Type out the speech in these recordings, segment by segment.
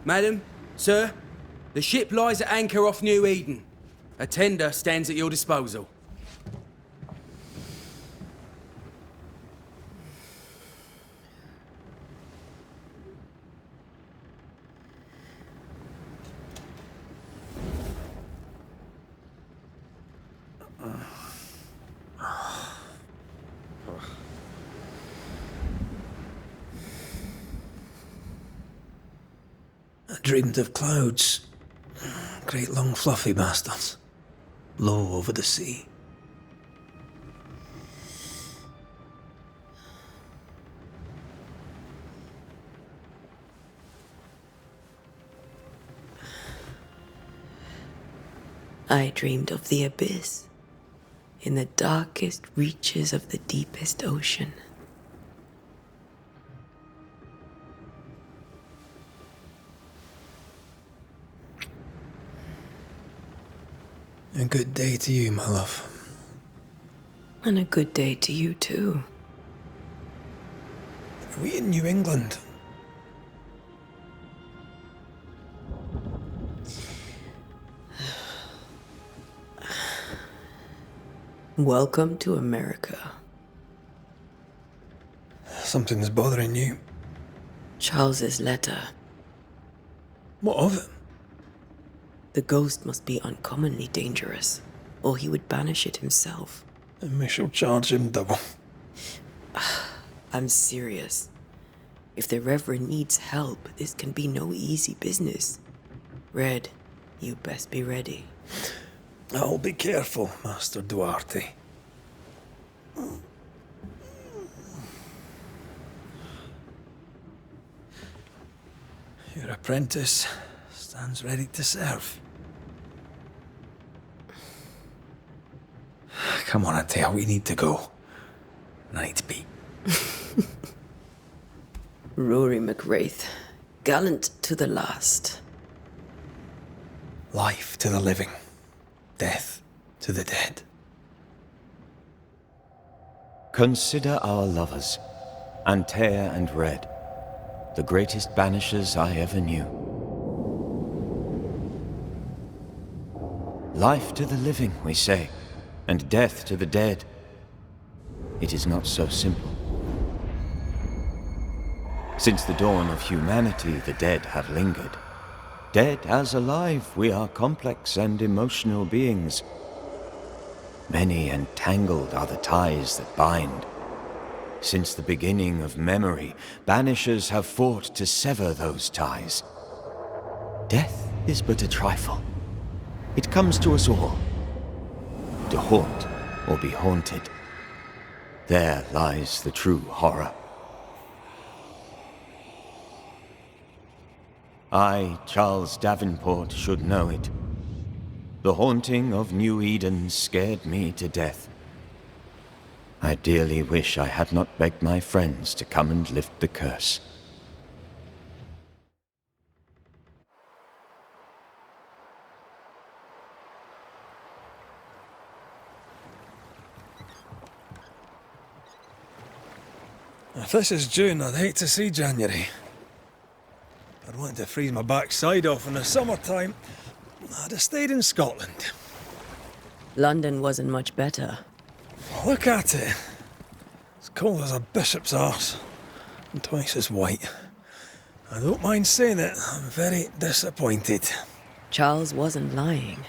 Madam, sir, the ship lies at anchor off New Eden. A tender stands at your disposal. I dreamed of clouds. Great long fluffy bastards. Low over the sea. I dreamed of the abyss, in the darkest reaches of the deepest ocean. A good day to you, my love. And a good day to you, too. Are we in New England? Welcome to America. Something's bothering you. Charles's letter. What of it? The ghost must be uncommonly dangerous, or he would banish it himself. And we shall charge him double. I'm serious. If the Reverend needs help, this can be no easy business. Red, you best be ready. I'll be careful, Master Duarte. Your apprentice stands ready to serve. Come on, Antea, we need to go. I need to be. Rory McWraith, gallant to the last. Life to the living, death to the dead. Consider our lovers, Antea and Red, the greatest banishers I ever knew. Life to the living, we say, and death to the dead. It is not so simple. Since the dawn of humanity, the dead have lingered. Dead as alive, we are complex and emotional beings. Many and tangled are the ties that bind. Since the beginning of memory, banishers have fought to sever those ties. Death is but a trifle. It comes to us all. To haunt or be haunted. There lies the true horror. I, Charles Davenport, should know it. The haunting of New Eden scared me to death. I dearly wish I had not begged my friends to come and lift the curse. If this is June, I'd hate to see January. I'd want to freeze my backside off in the summertime. I'd have stayed in Scotland. London wasn't much better. Look at it. As cold as a bishop's arse. And twice as white. I don't mind saying it, I'm very disappointed. Charles wasn't lying.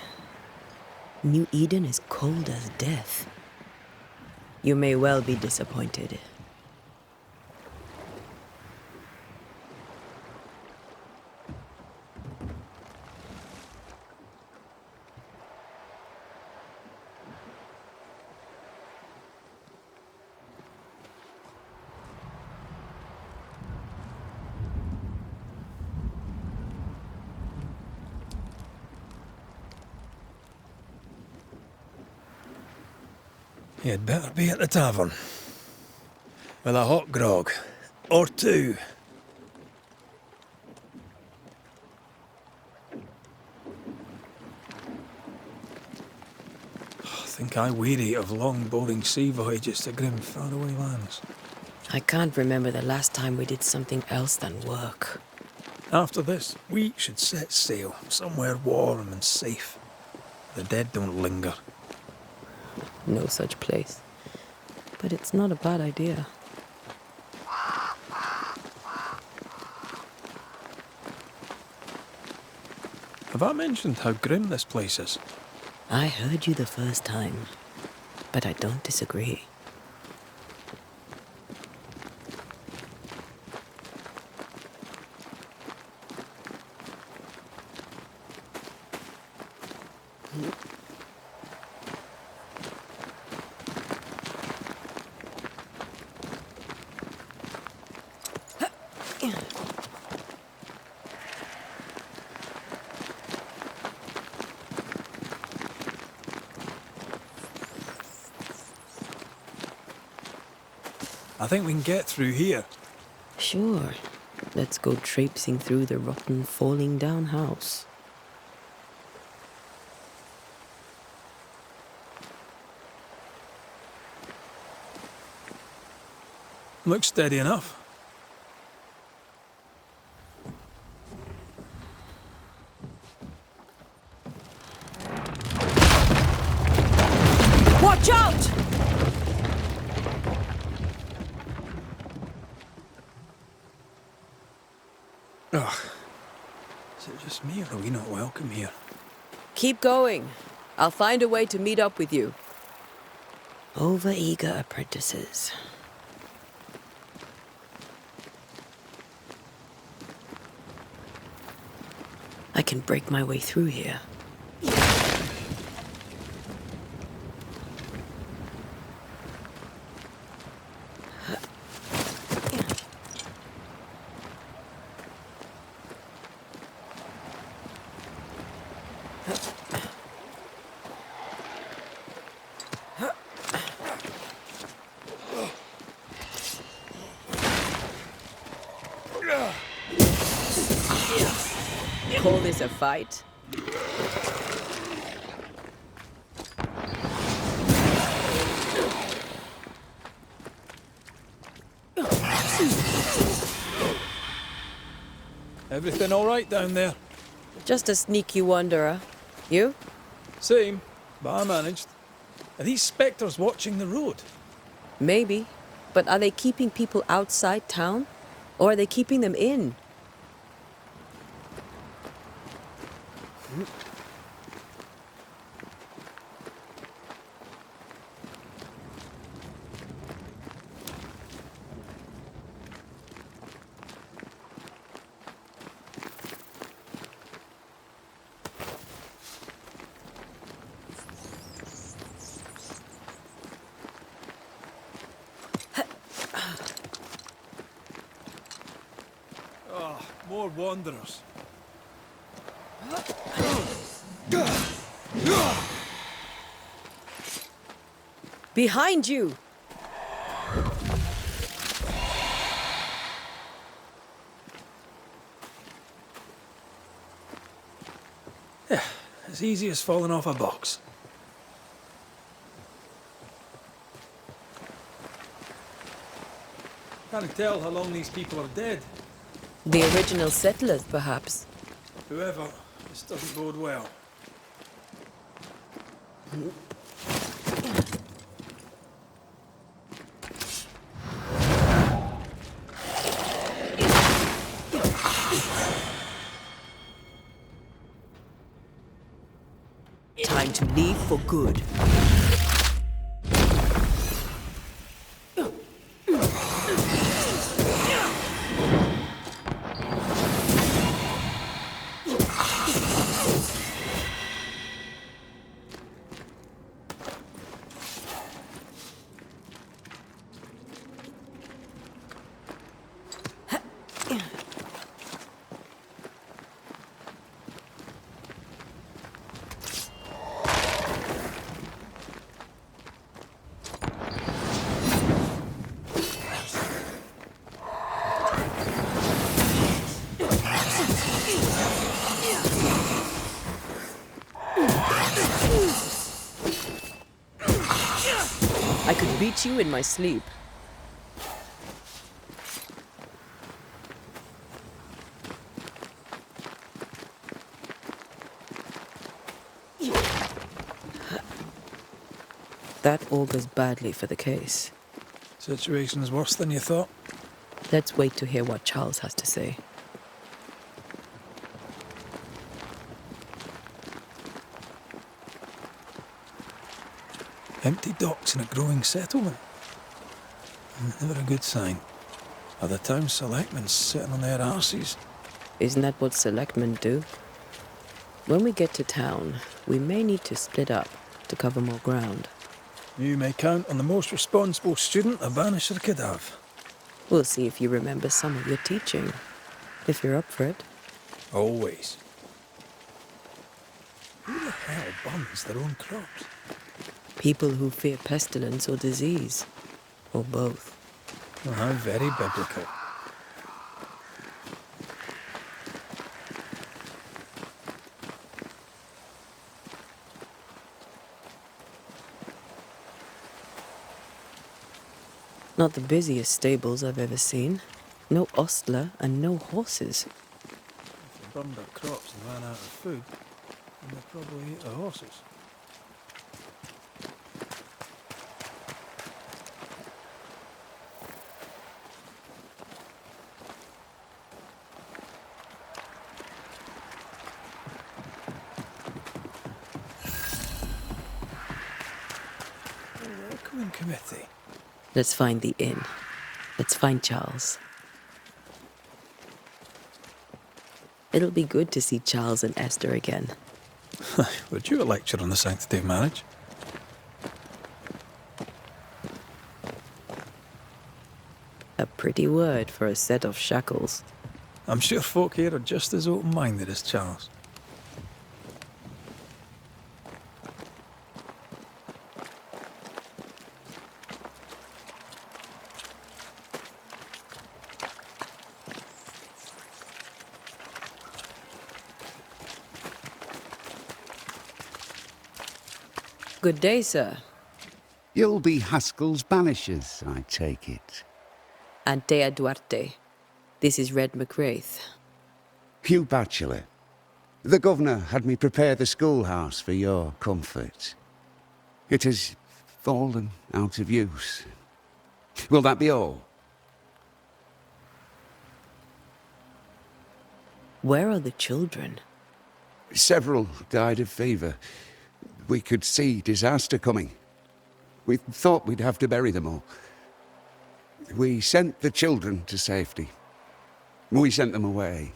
New Eden is cold as death. You may well be disappointed. You'd better be at the tavern. With a hot grog. Or two. I think I weary of long, boring sea voyages to grim, faraway lands. I can't remember the last time we did something else than work. After this, we should set sail somewhere warm and safe. The dead don't linger. No such place. But it's not a bad idea. Have I mentioned how grim this place is? I heard you the first time, but I don't disagree. I think we can get through here. Sure. Let's go traipsing through the rotten, falling down house. Looks steady enough. Watch out! Ugh. Is it just me, or are we not welcome here? Keep going. I'll find a way to meet up with you. Over-eager apprentices. I can break my way through here. Call this a fight? Everything all right down there? Just a sneaky wanderer. You? Same, but I managed. Are these spectres watching the road? Maybe. But are they keeping people outside town? Or are they keeping them in? More wanderers. Behind you! Yeah, as easy as falling off a box. Can't tell how long these people are dead. The original settlers, perhaps. Whoever, this doesn't bode well. Time to leave for good. I could beat you in my sleep. That augurs badly for the case. Situation's worse than you thought. Let's wait to hear what Charles has to say. Empty docks in a growing settlement. Never a good sign. Are the town selectmen sitting on their arses? Isn't that what selectmen do? When we get to town, we may need to split up to cover more ground. You may count on the most responsible student a Banisher could have. We'll see if you remember some of your teaching, if you're up for it. Always. Who the hell burns their own crops? People who fear pestilence or disease, or both. Oh, how very biblical. Not the busiest stables I've ever seen. No ostler and no horses. If they burned their crops and ran out of food, then they'd probably eat the horses. Welcoming committee. Let's find the inn. Let's find Charles. It'll be good to see Charles and Esther again. Would you a lecture on the sanctity of marriage? A pretty word for a set of shackles. I'm sure folk here are just as open-minded as Charles. Good day, sir. You'll be Haskell's Banishers, I take it. Antea Duarte. This is Red McRaith. Hugh Bachelor. The governor had me prepare the schoolhouse for your comfort. It has fallen out of use. Will that be all? Where are the children? Several died of fever. We could see disaster coming. We thought we'd have to bury them all. We sent the children to safety. We sent them away.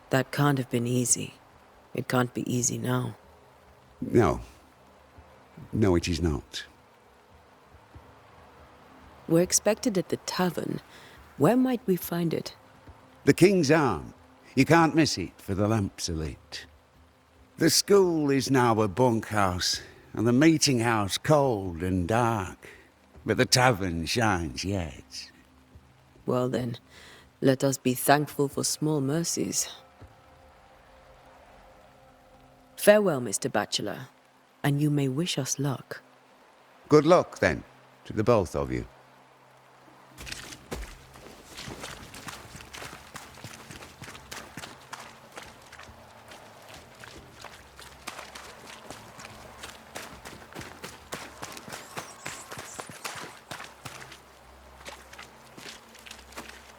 That can't have been easy. It can't be easy now. No. No, it is not. We're expected at the tavern. Where might we find it? The King's Arm. You can't miss it, for the lamps are lit. The school is now a bunkhouse, and the meeting house cold and dark. But the tavern shines yet. Well then, let us be thankful for small mercies. Farewell, Mr. Bachelor, and you may wish us luck. Good luck, then, to the both of you.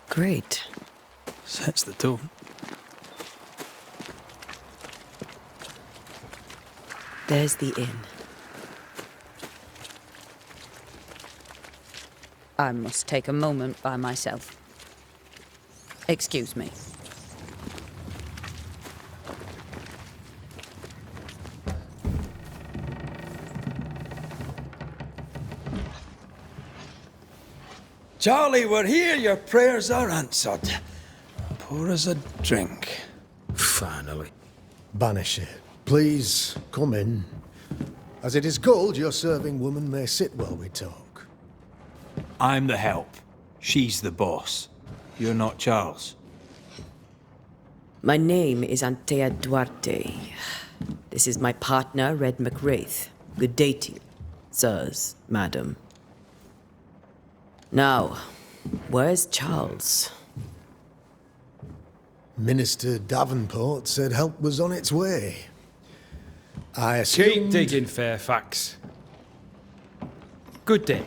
Great. Sets the tone. There's the inn. I must take a moment by myself. Excuse me. Charlie, we're here. Your prayers are answered. Pour us a drink. Finally. Banisher, please come in. As it is called, your serving woman may sit while we talk. I'm the help. She's the boss. You're not Charles. My name is Antea Duarte. This is my partner, Red McRaith. Good day to you, sirs, madam. Now, where's Charles? Minister Davenport said help was on its way. I Keep assumed... digging, Fairfax. Good day.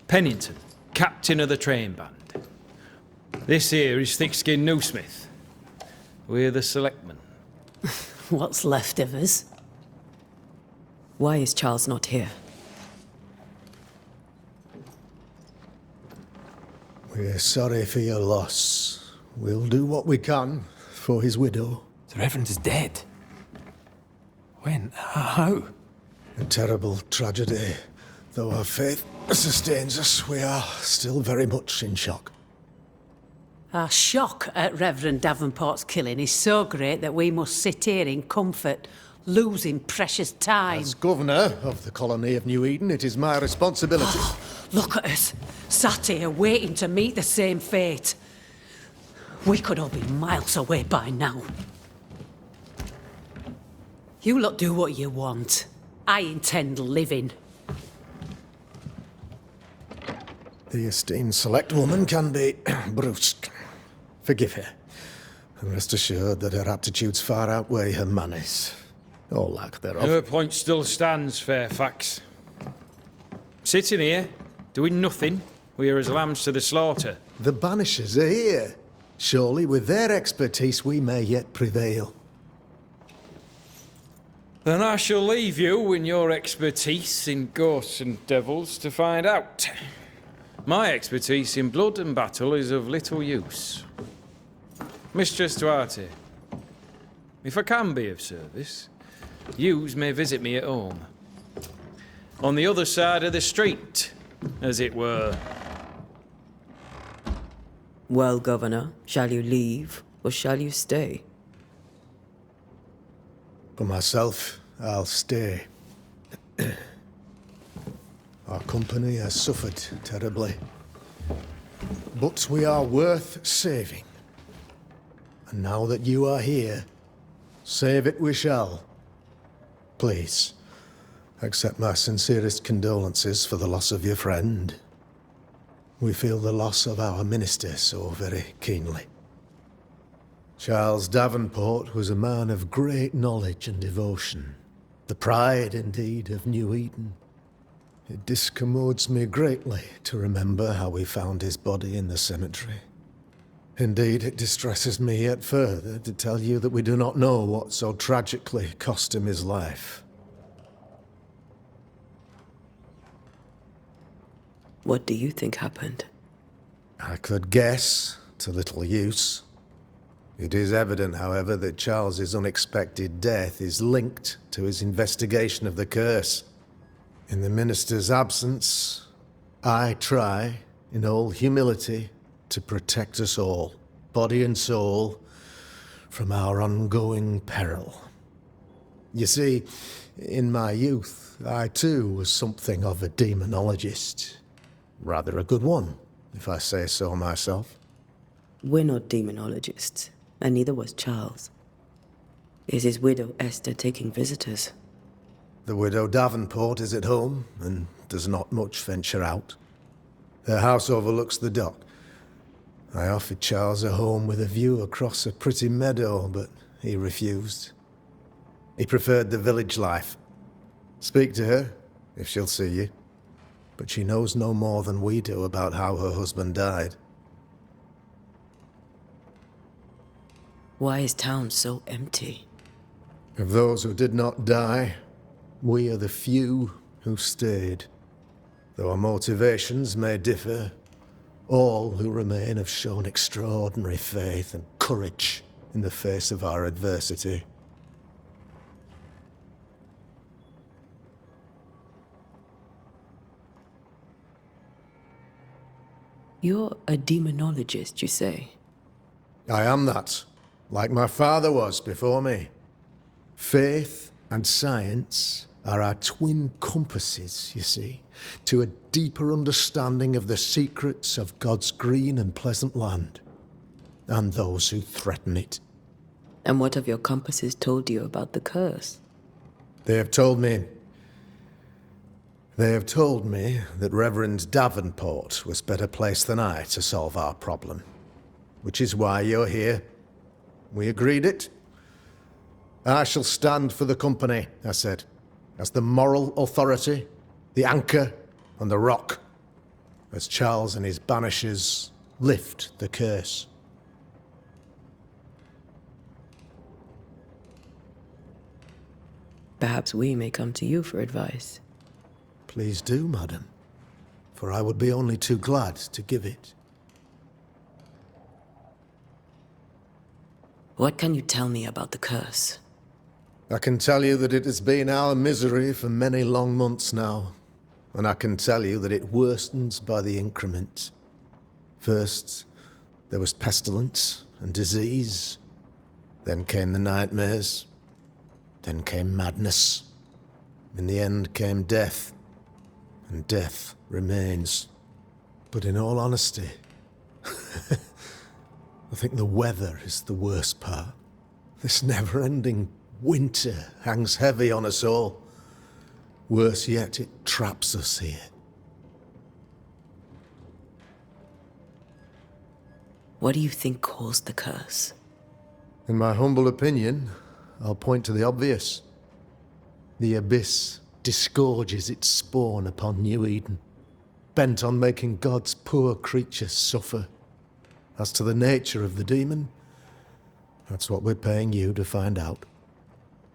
Pennington, captain of the train band. This here is Thickskin Newsmith. We're the selectmen. What's left of us? Why is Charles not here? We're sorry for your loss. We'll do what we can for his widow. The Reverend is dead. When? How? A terrible tragedy. Though our faith sustains us, we are still very much in shock. Our shock at Reverend Davenport's killing is so great that we must sit here in comfort, losing precious time. As governor of the colony of New Eden, it is my responsibility. Look at us, sat here waiting to meet the same fate. We could all be miles away by now. You lot do what you want. I intend living. The esteemed select woman can be brusque. Forgive her. And rest assured that her aptitudes far outweigh her manners. Or lack thereof. Her point still stands, Fairfax. Sitting here, doing nothing, we are as lambs to the slaughter. The Banishers are here. Surely with their expertise we may yet prevail. Then I shall leave you in your expertise in ghosts and devils to find out. My expertise in blood and battle is of little use. Mistress Duarte, if I can be of service, yous may visit me at home. On the other side of the street, as it were. Well, Governor, shall you leave or shall you stay? For myself, I'll stay. Our company has suffered terribly. But we are worth saving. And now that you are here, save it we shall. Please, accept my sincerest condolences for the loss of your friend. We feel the loss of our minister so very keenly. Charles Davenport was a man of great knowledge and devotion. The pride, indeed, of New Eden. It discommodes me greatly to remember how we found his body in the cemetery. Indeed, it distresses me yet further to tell you that we do not know what so tragically cost him his life. What do you think happened? I could guess, to little use. It is evident, however, that Charles's unexpected death is linked to his investigation of the curse. In the minister's absence, I try, in all humility, to protect us all, body and soul, from our ongoing peril. You see, in my youth, I too was something of a demonologist. Rather a good one, if I say so myself. We're not demonologists, and neither was Charles. Is his widow Esther taking visitors? The widow Davenport is at home, and does not much venture out. Her house overlooks the dock. I offered Charles a home with a view across a pretty meadow, but he refused. He preferred the village life. Speak to her, if she'll see you. But she knows no more than we do about how her husband died. Why is town so empty? Of those who did not die, we are the few who stayed. Though our motivations may differ, all who remain have shown extraordinary faith and courage in the face of our adversity. You're a demonologist, you say? I am that, like my father was before me. Faith and science are our twin compasses, you see, to a deeper understanding of the secrets of God's green and pleasant land, and those who threaten it. And what have your compasses told you about the curse? They have told me that Reverend Davenport was better placed than I to solve our problem, which is why you're here. We agreed it. I shall stand for the company, I said, as the moral authority, the anchor on the rock, as Charles and his Banishers lift the curse. Perhaps we may come to you for advice. Please do, madam, for I would be only too glad to give it. What can you tell me about the curse? I can tell you that it has been our misery for many long months now, and I can tell you that it worstens by the increment. First, there was pestilence and disease. Then came the nightmares. Then came madness. In the end came death, and death remains. But in all honesty, I think the weather is the worst part. This never-ending winter hangs heavy on us all. Worse yet, it traps us here. What do you think caused the curse? In my humble opinion, I'll point to the obvious. The Abyss disgorges its spawn upon New Eden, bent on making God's poor creatures suffer. As to the nature of the demon, that's what we're paying you to find out.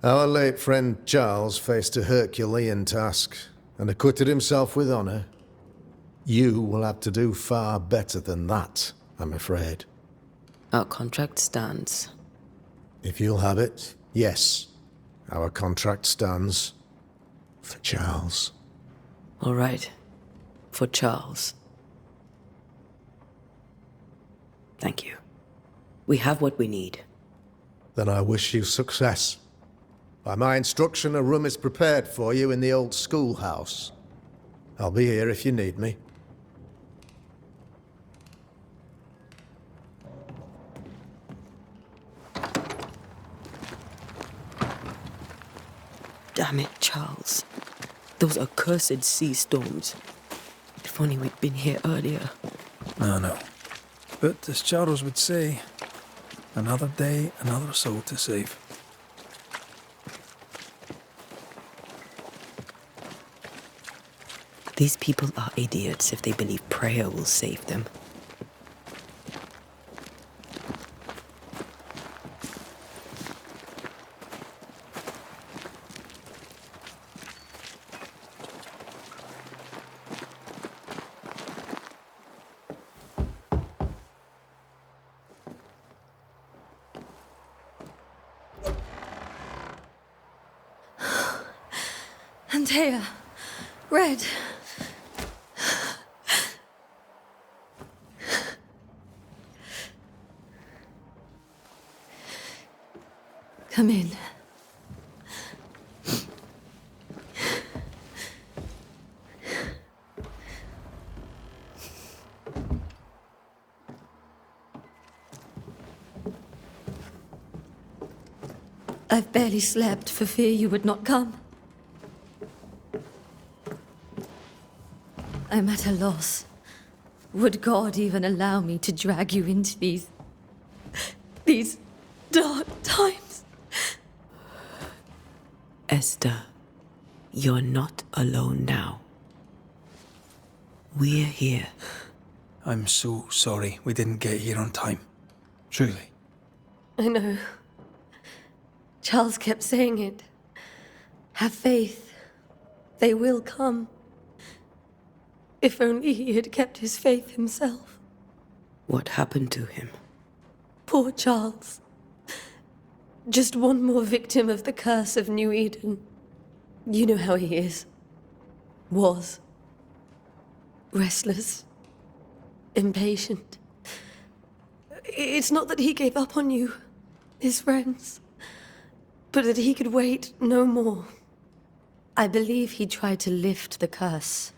Our late friend Charles faced a Herculean task and acquitted himself with honor. You will have to do far better than that, I'm afraid. Our contract stands. If you'll have it, yes. Our contract stands for Charles. All right. For Charles. Thank you. We have what we need. Then I wish you success. By my instruction, a room is prepared for you in the old schoolhouse. I'll be here if you need me. Damn it, Charles. Those accursed sea storms. If only we'd been here earlier. No. But as Charles would say, another day, another soul to save. These people are idiots if they believe prayer will save them. Antea, Red. Come in. I've barely slept for fear you would not come. I'm at a loss. Would God even allow me to drag you into these dark times? Esther, you're not alone now. We're here. I'm so sorry we didn't get here on time. Truly. I know. Charles kept saying it. Have faith. They will come. If only he had kept his faith himself. What happened to him? Poor Charles. Just one more victim of the curse of New Eden. You know how he is. Was. Restless. Impatient. It's not that he gave up on you, his friends, but that he could wait no more. I believe he tried to lift the curse.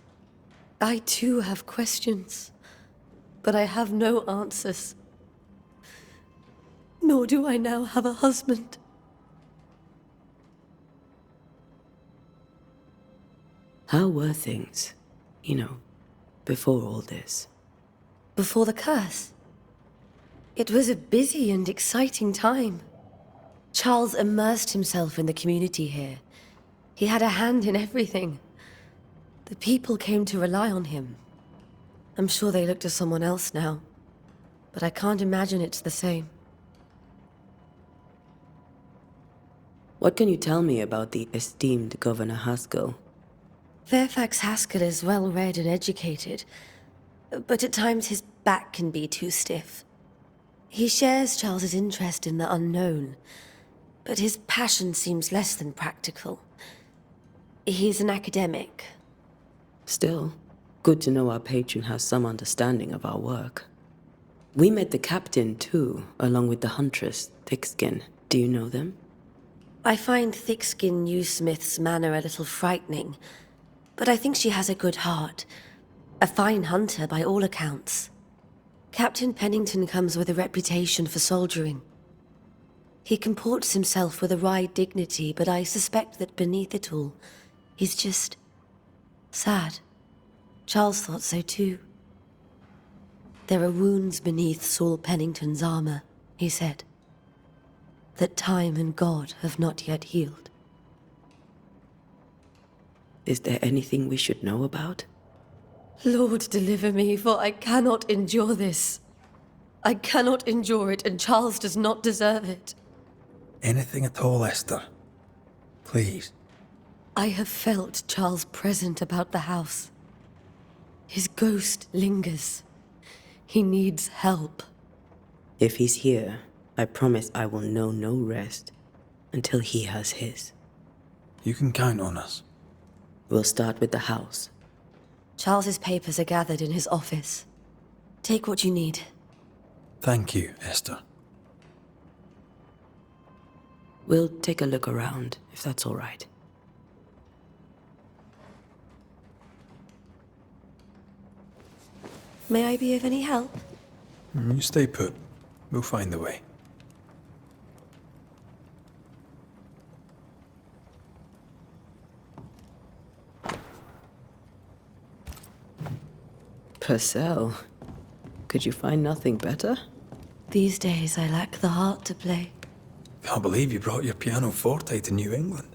I too have questions, but I have no answers. Nor do I now have a husband. How were things, before all this? Before the curse? It was a busy and exciting time. Charles immersed himself in the community here. He had a hand in everything. The The people came to rely on him. I'm sure they look to someone else now, but I can't imagine it's the same. What can you tell me about the esteemed Governor Haskell? Fairfax Haskell is well read and educated, but at times his back can be too stiff. He shares Charles's interest in the unknown, but his passion seems less than practical. He's an academic. Still, good to know our patron has some understanding of our work. We met the captain, too, along with the huntress, Thickskin. Do you know them? I find Thickskin Newsmith's manner a little frightening, but I think she has a good heart. A fine hunter by all accounts. Captain Pennington comes with a reputation for soldiering. He comports himself with a wry dignity, but I suspect that beneath it all, he's just sad. Charles thought so too. There are wounds beneath Saul Pennington's armor, he said, that time and God have not yet healed. Is there anything we should know about? Lord, deliver me, for I cannot endure this. I cannot endure it, and Charles does not deserve it. Anything at all, Esther. Please. I have felt Charles present about the house. His ghost lingers. He needs help. If he's here, I promise I will know no rest until he has his. You can count on us. We'll start with the house. Charles's papers are gathered in his office. Take what you need. Thank you, Esther. We'll take a look around, if that's all right. May I be of any help? You stay put. We'll find the way. Purcell, could you find nothing better? These days I lack the heart to play. Can't believe you brought your pianoforte to New England.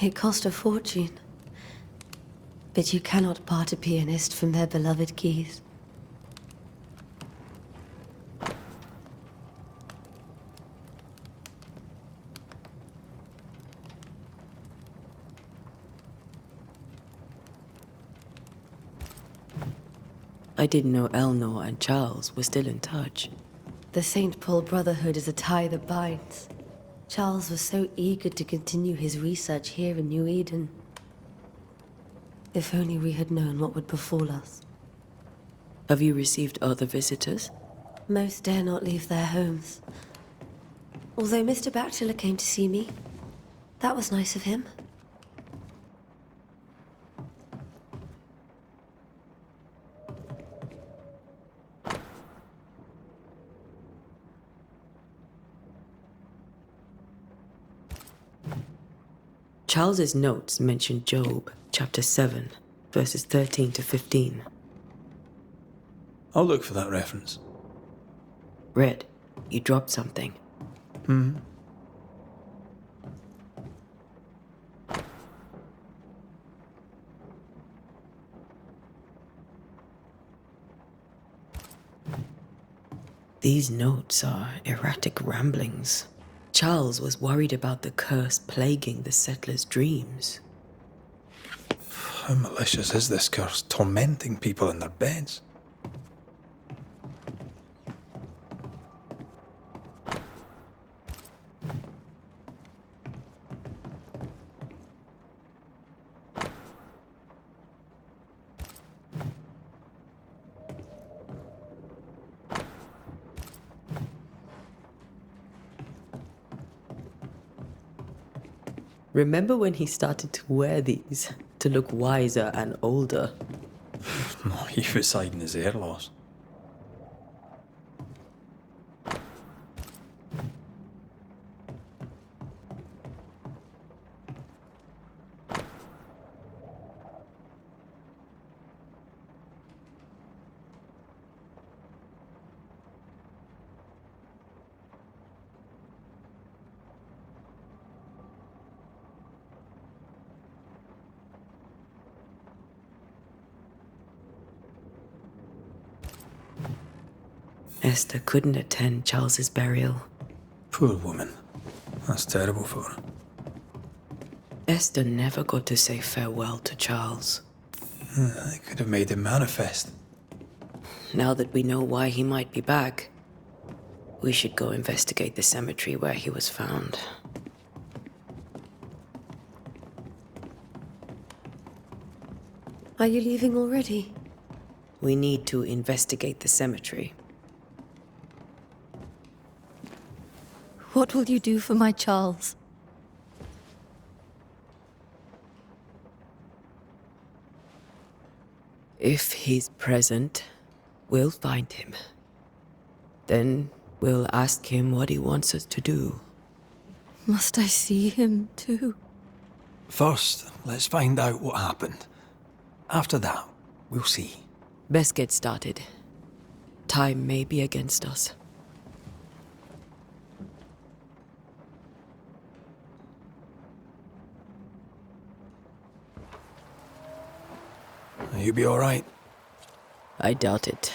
It cost a fortune. But you cannot part a pianist from their beloved keys. I didn't know Eleanor and Charles were still in touch. The St. Paul Brotherhood is a tie that binds. Charles was so eager to continue his research here in New Eden. If only we had known what would befall us. Have you received other visitors? Most dare not leave their homes. Although Mr. Bachelor came to see me. That was nice of him. Charles's notes mention Job, chapter 7, verses 13 to 15. I'll look for that reference. Red, you dropped something. These notes are erratic ramblings. Charles was worried about the curse plaguing the settlers' dreams. How malicious is this curse, tormenting people in their beds? Remember when he started to wear these to look wiser and older? No, he was hiding his hair loss. Esther couldn't attend Charles's burial. Poor woman. That's terrible for her. Esther never got to say farewell to Charles. They could have made him manifest. Now that we know why he might be back, we should go investigate the cemetery where he was found. Are you leaving already? We need to investigate the cemetery. What will you do for my Charles? If he's present, we'll find him. Then we'll ask him what he wants us to do. Must I see him too? First, let's find out what happened. After that, we'll see. Best get started. Time may be against us. You be all right? I doubt it,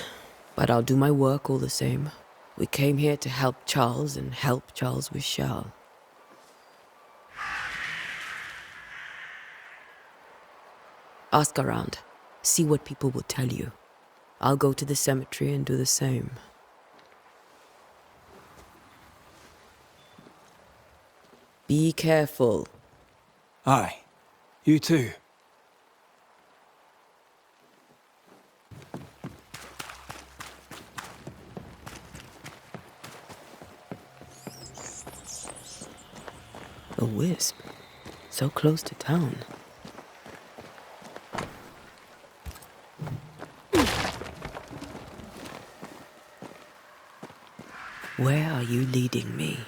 but I'll do my work all the same. We came here to help Charles, and help Charles we shall. Ask around. See what people will tell you. I'll go to the cemetery and do the same. Be careful. Aye. You too. A wisp. So close to town. Where are you leading me?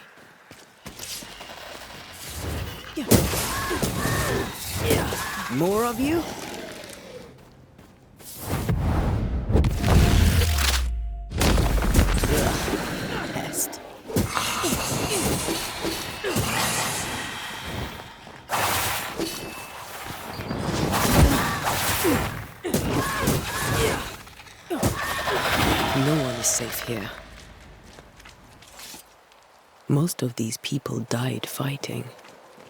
More of you? Pest. No one is safe here. Most of these people died fighting.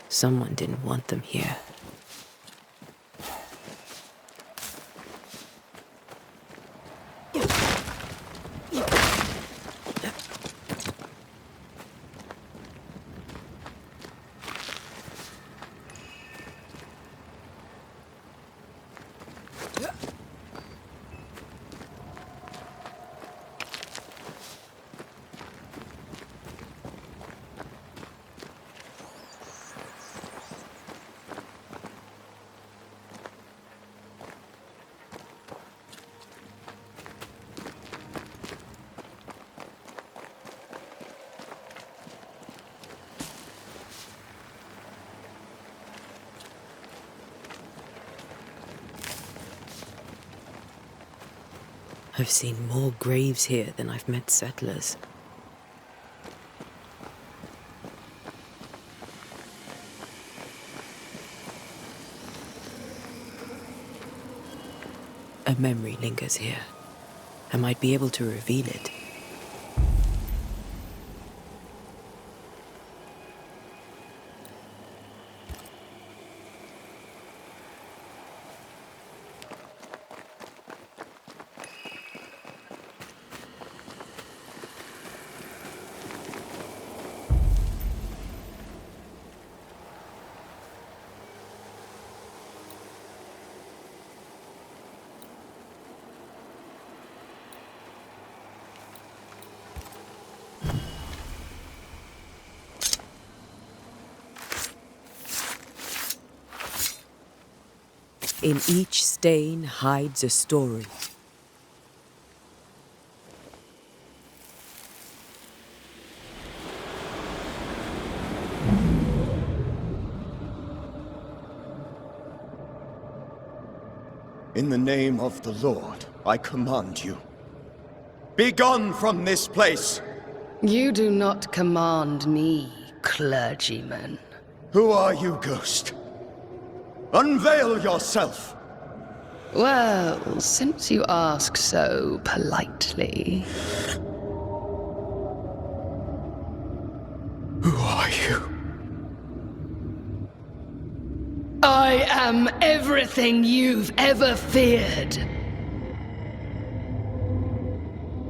Someone didn't want them here. I've seen more graves here than I've met settlers. A memory lingers here. I might be able to reveal it. In each stain hides a story. In the name of the Lord, I command you. Be gone from this place! You do not command me, clergyman. Who are you, ghost? Unveil yourself! Well, since you ask so politely... I am everything you've ever feared.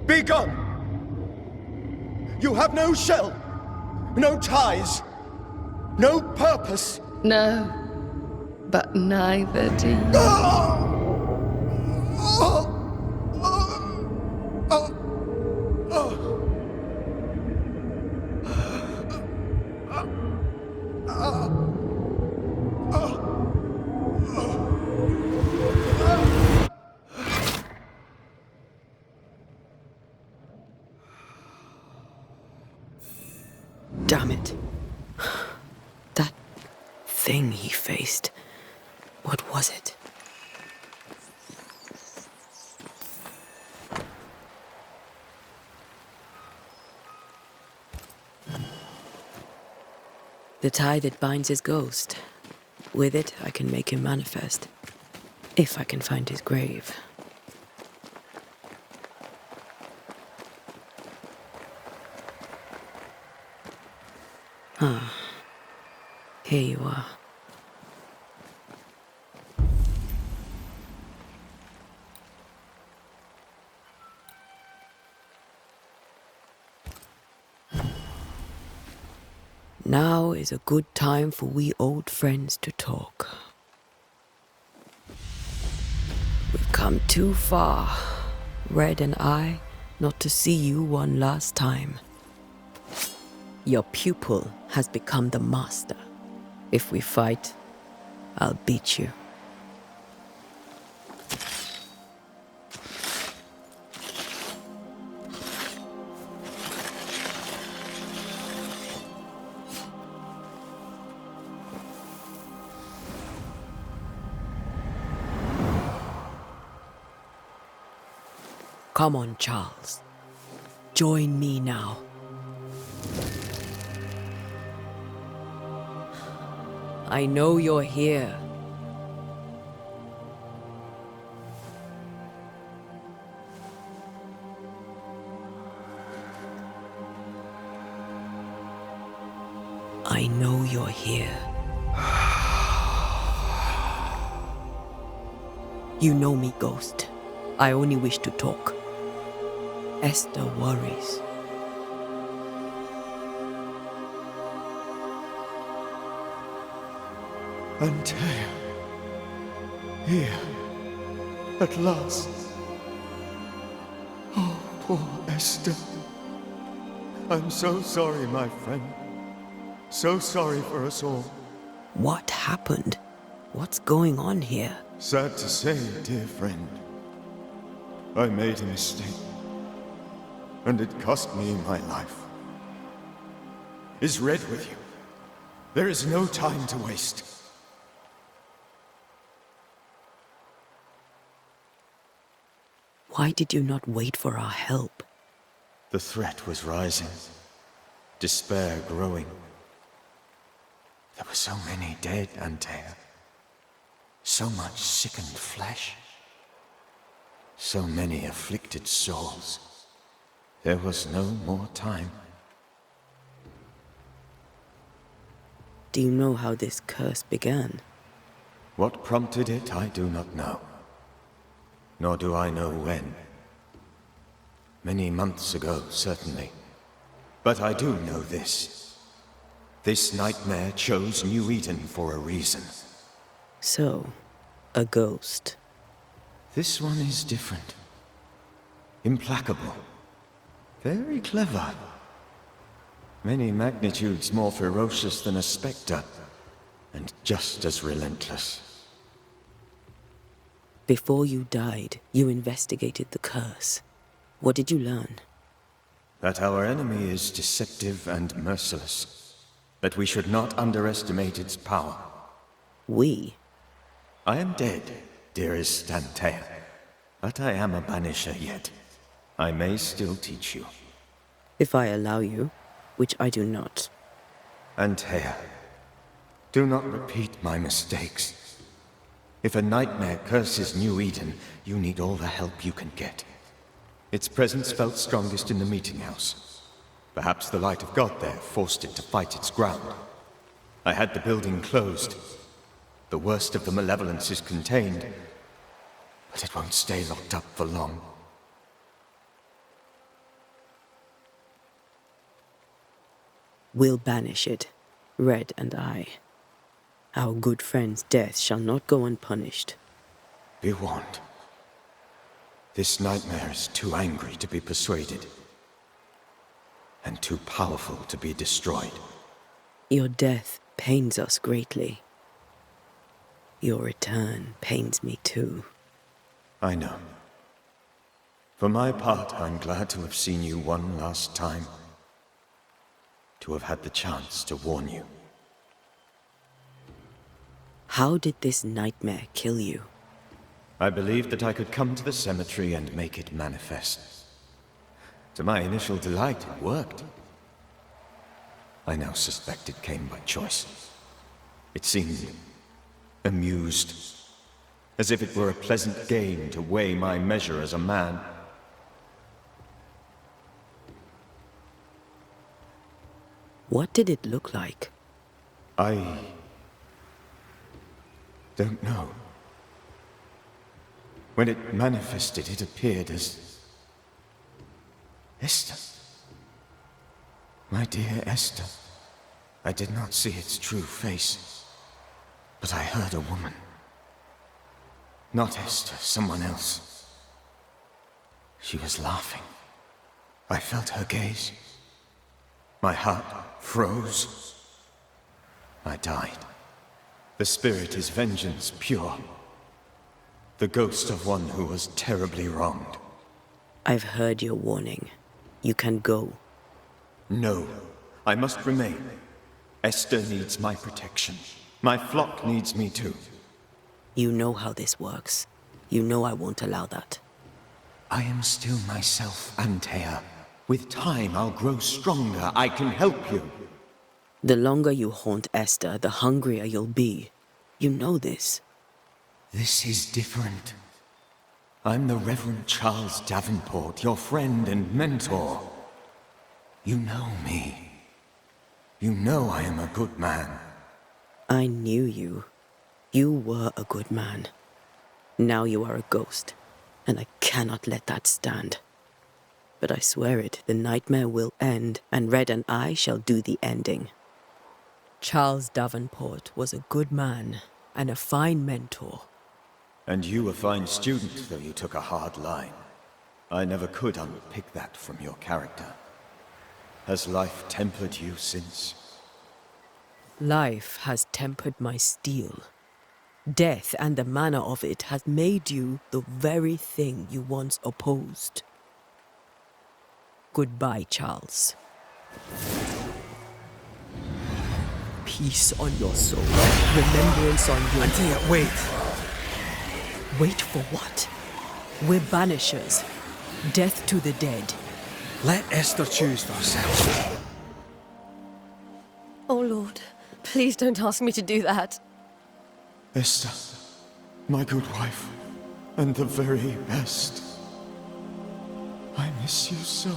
Be gone! You have no shell, no ties, no purpose. No, but neither do you. Damn it. That thing he faced. What was it? The tie that binds his ghost. With it, I can make him manifest. If I can find his grave. Ah, here you are. Now is a good time for we old friends to talk. We've come too far, Red and I, not to see you one last time. Your pupil has become the master. If we fight, I'll beat you. Come on, Charles. Join me now. I know you're here. I know you're here. You know me, Ghost. I only wish to talk. Esther worries. Antea. Here. At last. Oh, poor Esther. I'm so sorry, my friend. So sorry for us all. What happened? What's going on here? Sad to say, dear friend. I made a mistake. And it cost me my life. Is Red with you? There is no time to waste. Why did you not wait for our help? The threat was rising. Despair growing. There were so many dead, Antea. So much sickened flesh. So many afflicted souls. There was no more time. Do you know how this curse began? What prompted it, I do not know. Nor do I know when. Many months ago, certainly. But I do know this. This nightmare chose New Eden for a reason. So, a ghost. This one is different. Implacable. Very clever. Many magnitudes more ferocious than a spectre, and just as relentless. Before you died, you investigated the curse. What did you learn? That our enemy is deceptive and merciless. That we should not underestimate its power. We? I am dead, dearest Antea. But I am a Banisher yet. I may still teach you. If I allow you, which I do not. Antea, do not repeat my mistakes. If a nightmare curses New Eden, you need all the help you can get. Its presence felt strongest in the meeting house. Perhaps the light of God there forced it to fight its ground. I had the building closed. The worst of the malevolence is contained, but it won't stay locked up for long. We'll banish it, Red and I. Our good friend's death shall not go unpunished. Be warned. This nightmare is too angry to be persuaded, and too powerful to be destroyed. Your death pains us greatly. Your return pains me too. I know. For my part, I'm glad to have seen you one last time. To have had the chance to warn you. How did this nightmare kill you? I believed that I could come to the cemetery and make it manifest. To my initial delight, it worked. I now suspect it came by choice. It seemed amused, as if it were a pleasant game to weigh my measure as a man. What did it look like? I don't know. When it manifested, it appeared as Esther. My dear Esther. I did not see its true face, but I heard a woman. Not Esther, someone else. She was laughing. I felt her gaze. My heart froze. I died. The spirit is vengeance pure. The ghost of one who was terribly wronged. I've heard your warning. You can go. No, I must remain. Esther needs my protection. My flock needs me too. You know how this works. You know I won't allow that. I am still myself, Antea. With time, I'll grow stronger. I can help you. The longer you haunt Esther, the hungrier you'll be. You know this. This is different. I'm the Reverend Charles Davenport, your friend and mentor. You know me. You know I am a good man. I knew you. You were a good man. Now you are a ghost, and I cannot let that stand. But I swear it, the nightmare will end, and Red and I shall do the ending. Charles Davenport was a good man and a fine mentor. And you a fine student, though you took a hard line. I never could unpick that from your character. Has life tempered you since? Life has tempered my steel. Death and the manner of it has made you the very thing you once opposed. Goodbye, Charles. Peace on your soul. Remembrance on your... Antea, wait. Wait for what? We're banishers. Death to the dead. Let Esther choose for herself. Oh, Lord, please don't ask me to do that. Esther, my good wife, and the very best. I miss you so.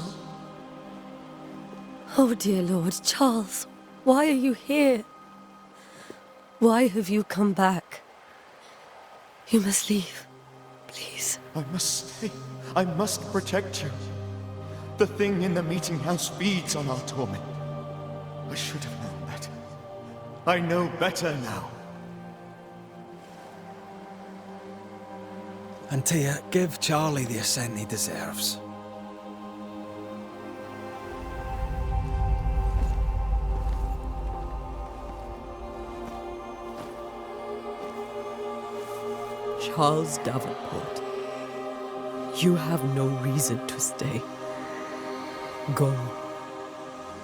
Oh, dear Lord, Charles, why are you here? Why have you come back? You must leave, please. I must stay. I must protect you. The thing in the meeting house feeds on our torment. I should have known better. I know better now. Antea, give Charlie the ascent he deserves. Charles Davenport, you have no reason to stay. Go.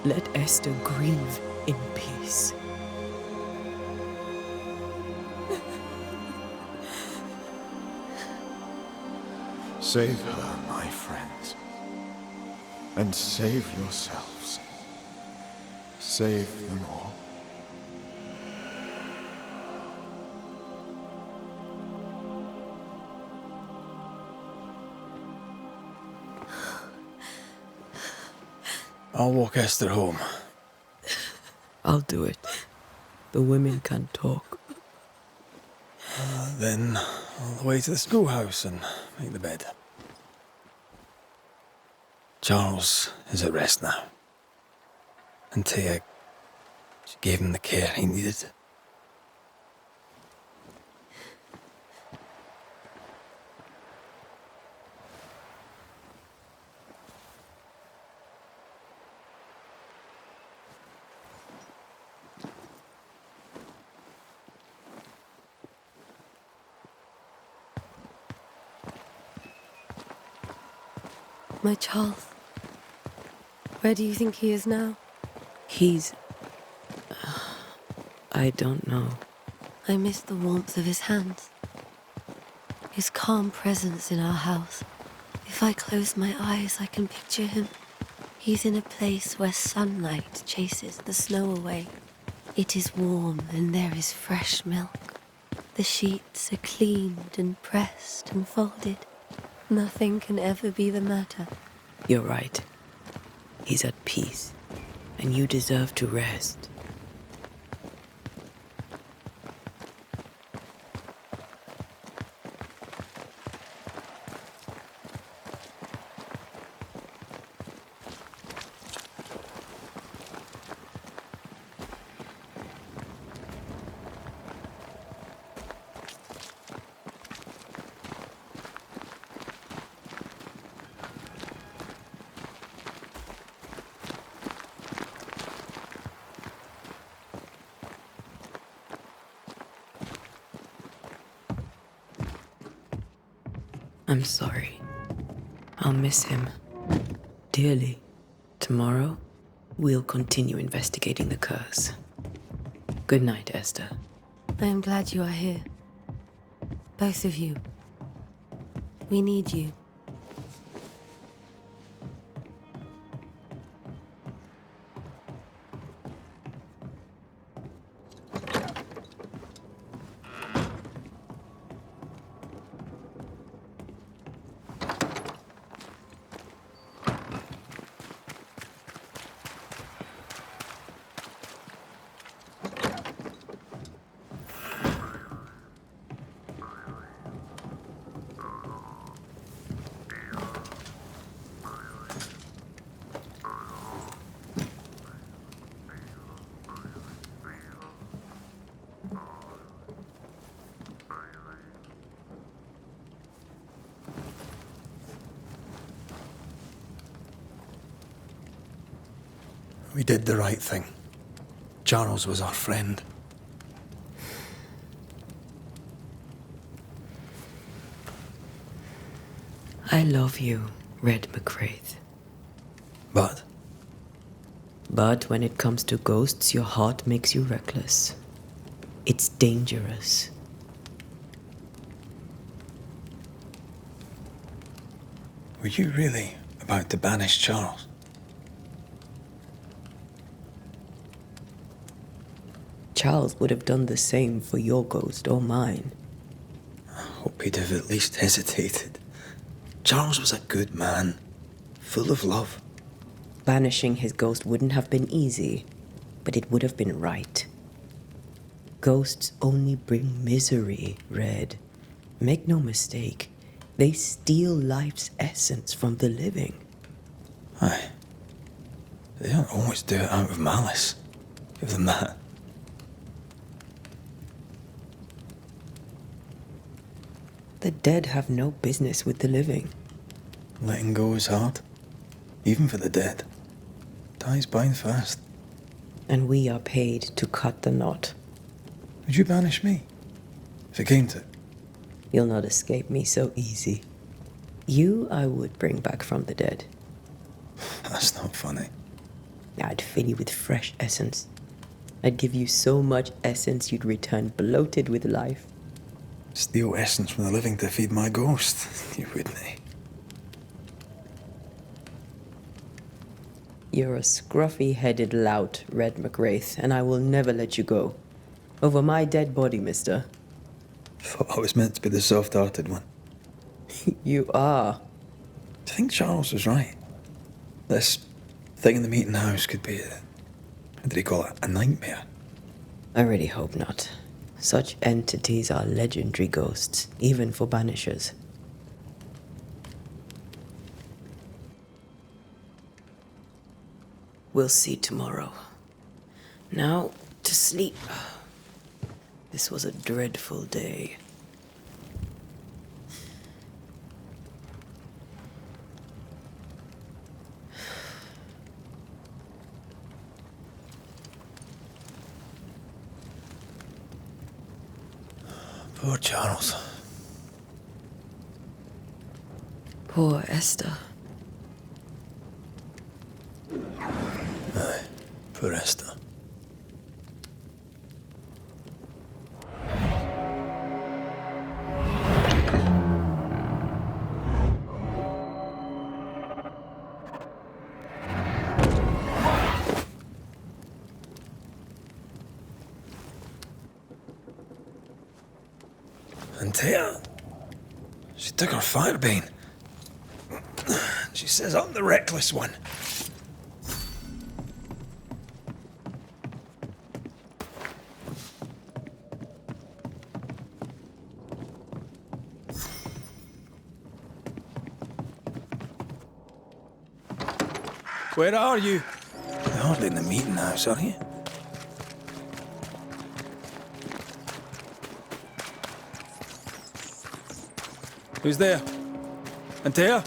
Let Esther grieve in peace. Save her, my friends. And save yourselves. Save them all. I'll walk Esther home. I'll do it. The women can talk. Then all the way to the schoolhouse and make the bed. Charles is at rest now. Antea, she gave him the care he needed. My Charles. Where do you think he is now? He's... I don't know. I miss the warmth of his hands. His calm presence in our house. If I close my eyes, I can picture him. He's in a place where sunlight chases the snow away. It is warm and there is fresh milk. The sheets are cleaned and pressed and folded. Nothing can ever be the matter. You're right. He's at peace, and you deserve to rest. I'm sorry. I'll miss him dearly. Tomorrow, we'll continue investigating the curse. Good night, Esther. I am glad you are here. Both of you. We need you. We did the right thing. Charles was our friend. I love you, Red McRaith. But? But when it comes to ghosts, your heart makes you reckless. It's dangerous. Were you really about to banish Charles? Charles would have done the same for your ghost or mine. I hope he'd have at least hesitated. Charles was a good man, full of love. Banishing his ghost wouldn't have been easy, but it would have been right. Ghosts only bring misery, Red. Make no mistake, they steal life's essence from the living. Aye. They don't always do it out of malice. Give them that. The dead have no business with the living. Letting go is hard, even for the dead. Ties bind fast. And we are paid to cut the knot. Would you banish me, if it came to it? You'll not escape me so easy. You I would bring back from the dead. That's not funny. I'd fill you with fresh essence. I'd give you so much essence you'd return bloated with life. Steal essence from the living to feed my ghost. You wouldn't. You're a scruffy-headed lout, Red McRaith, and I will never let you go. Over my dead body, mister. Thought I was meant to be the soft-hearted one. You are. Do you think Charles was right? This thing in the meeting house could be how did he call it? A nightmare? I really hope not. Such entities are legendary ghosts, even for Banishers. We'll see tomorrow. Now, to sleep. This was a dreadful day. Poor Charles. Poor Esther. Aye, poor Esther. Antea, she took her firebane. She says I'm the reckless one. Where are you? You're hardly in the meeting house, are you? Who's there? Antea?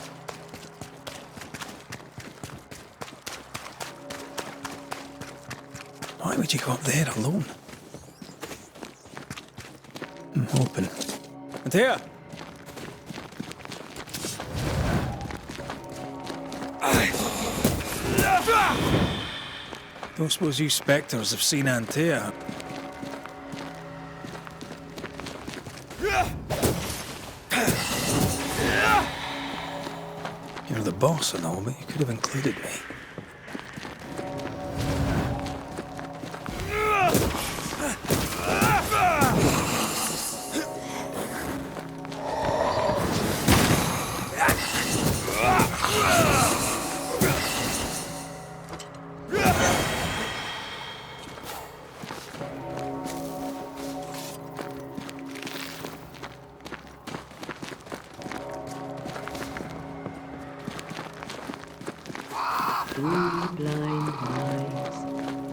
Why would you go up there alone? I'm hoping. Antea? Don't suppose you spectres have seen Antea? You're the boss and all, but you could have included me.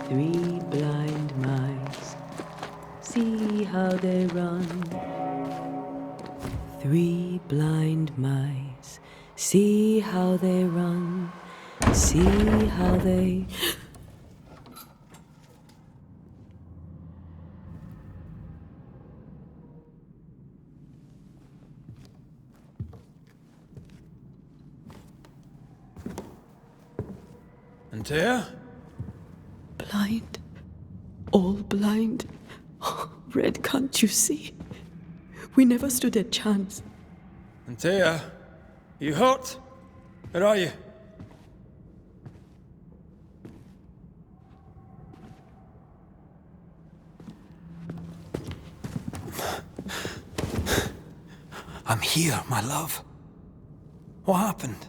Three blind mice, see how they run. 3 blind mice, see how they run, see how they... Antea? Blind. All blind. Oh, Red, can't you see? We never stood a chance. Antea? You hurt? Where are you? I'm here, my love. What happened?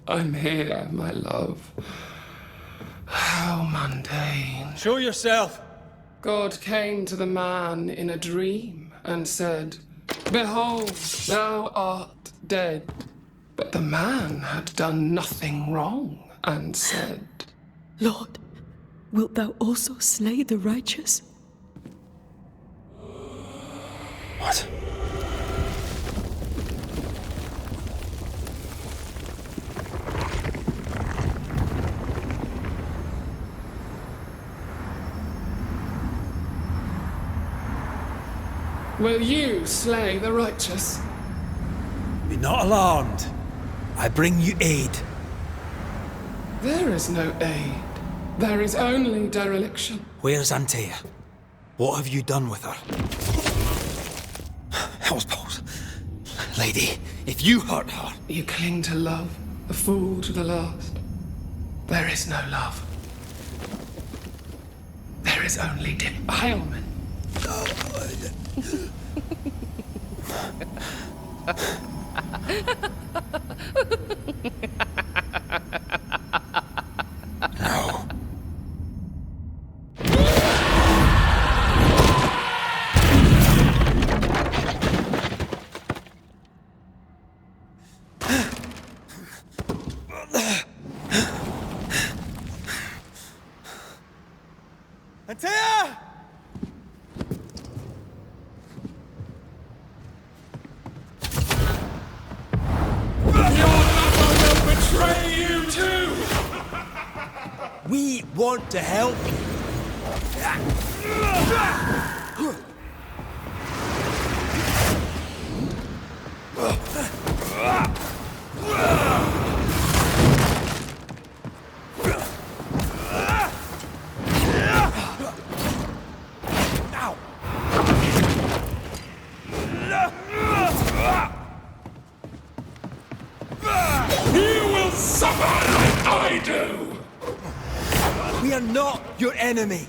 I'm here, my love. How mundane. Show yourself! God came to the man in a dream and said, "Behold, thou art dead." But the man had done nothing wrong and said, Lord, wilt thou also slay the righteous? What? Will you slay the righteous? Be not alarmed. I bring you aid. There is no aid. There is only dereliction. Where's Antea? What have you done with her? Hell's balls. Lady, if you hurt her... You cling to love, a fool to the last. There is no love. There is only defilement. No. Antea! Betray you too! We want to help you. You will suffer like I do! We are not your enemy.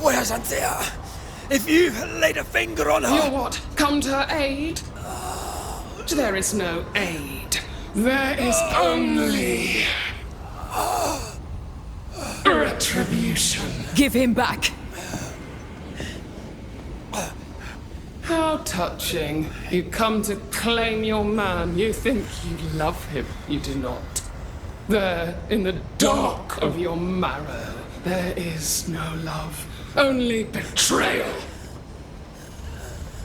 Where's Antea? If you laid a finger on her... You what? Come to her aid? There is no aid. There is only... retribution. Give him back. How touching. You come to claim your man. You think you love him. You do not. There, in the dark of your marrow, there is no love. Only betrayal.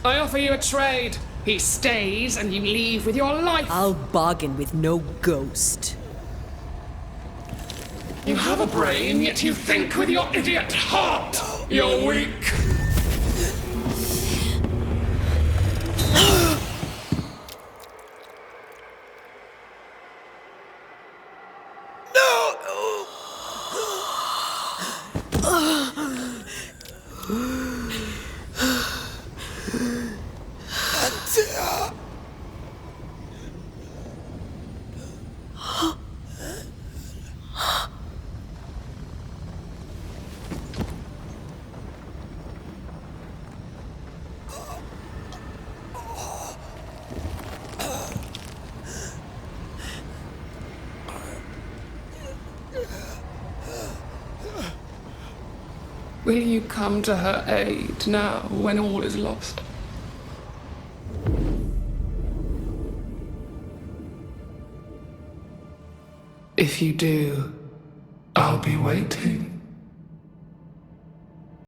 I offer you a trade. He stays and you leave with your life. I'll bargain with no ghost. You have a brain, yet you think with your idiot heart. You're weak. Will you come to her aid now, when all is lost? If you do, I'll be waiting.